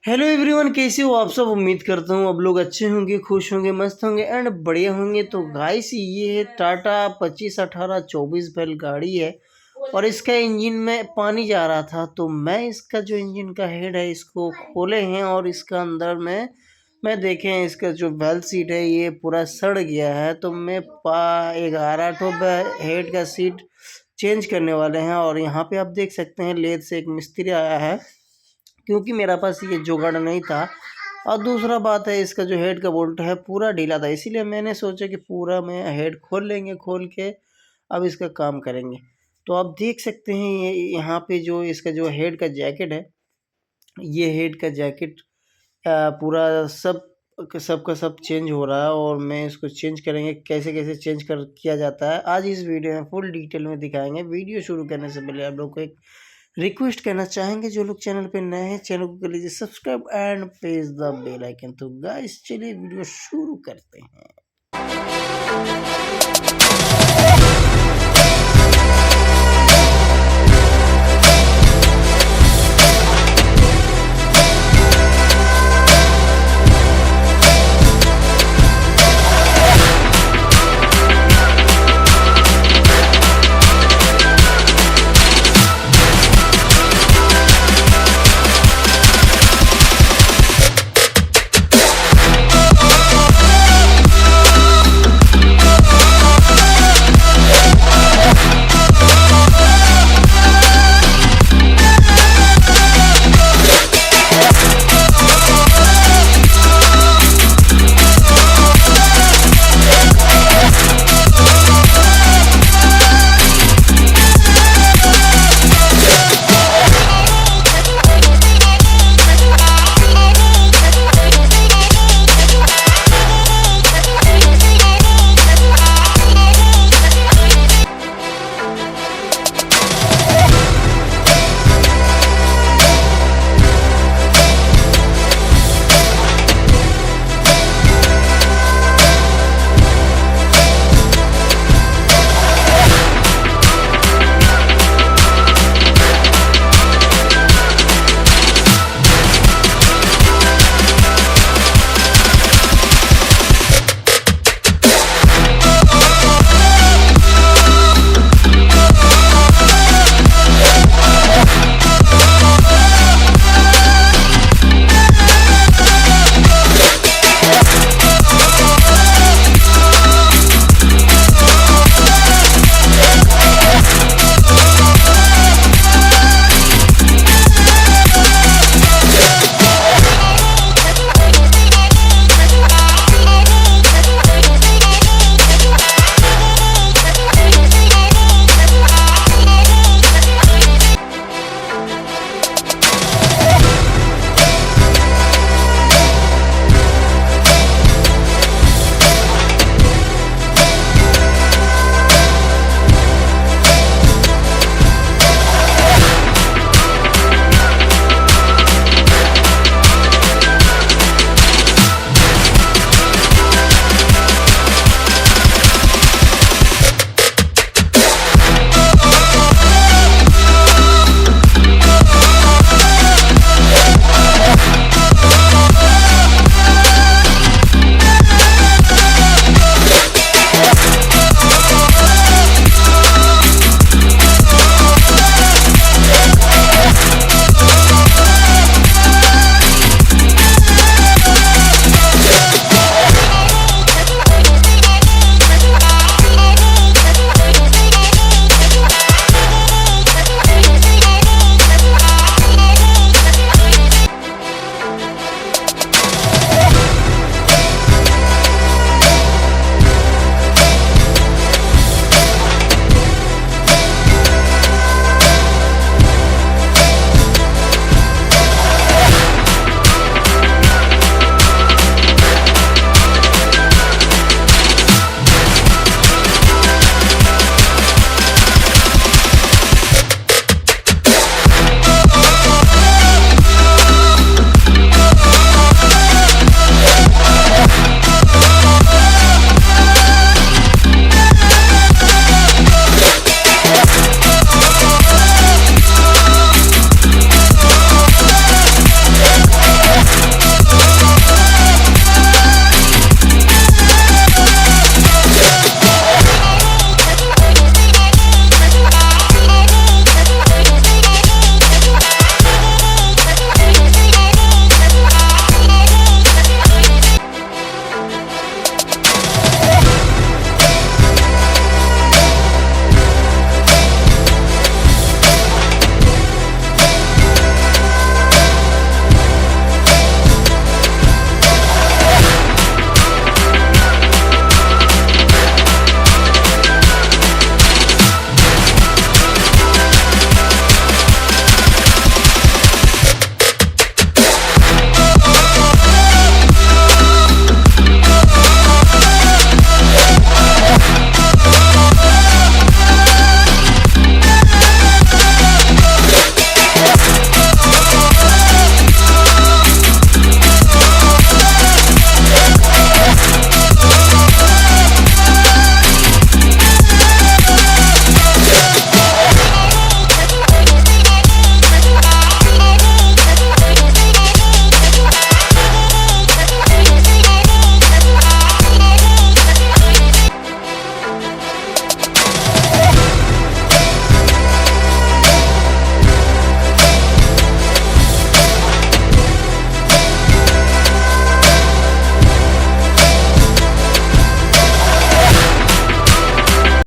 Hello everyone, कैसे हो आप सब। उम्मीद करता हूँ अब लोग अच्छे होंगे, खुश होंगे, मस्त होंगे एंड बढ़िया होंगे। तो गाइस, ये है टाटा 2518 24 बैल गाड़ी है और इसका इंजन में पानी जा रहा था। तो मैं इसका जो इंजन का हेड है इसको खोले हैं और इसका अंदर में मैं देखे हैं इसका जो बेल सीट है ये पूरा सड़ गया है। तो मैं 11 ठो हेड का सीट चेंज करने वाले हैं। और यहाँ पे आप देख सकते हैं लेद से एक मिस्त्री आया है, क्योंकि मेरा पास ये जुगाड़ नहीं था। और दूसरा बात है, इसका जो हेड का बोल्ट है पूरा ढीला था, इसीलिए मैंने सोचा कि पूरा मैं हेड खोल लेंगे, खोल के अब इसका काम करेंगे। तो आप देख सकते हैं ये यहाँ पे जो इसका जो हेड का जैकेट है, ये हेड का जैकेट पूरा सब का सब चेंज हो रहा है। और मैं इसको चेंज करेंगे, कैसे कैसे चेंज कर किया जाता है आज इस वीडियो में फुल डिटेल में दिखाएंगे। वीडियो शुरू करने से पहले आप लोग को एक रिक्वेस्ट करना चाहेंगे, जो लोग चैनल पे नए हैं चैनल को कर लीजिए subscribe and press the bell icon. तो गाइस चलिए वीडियो शुरू करते हैं।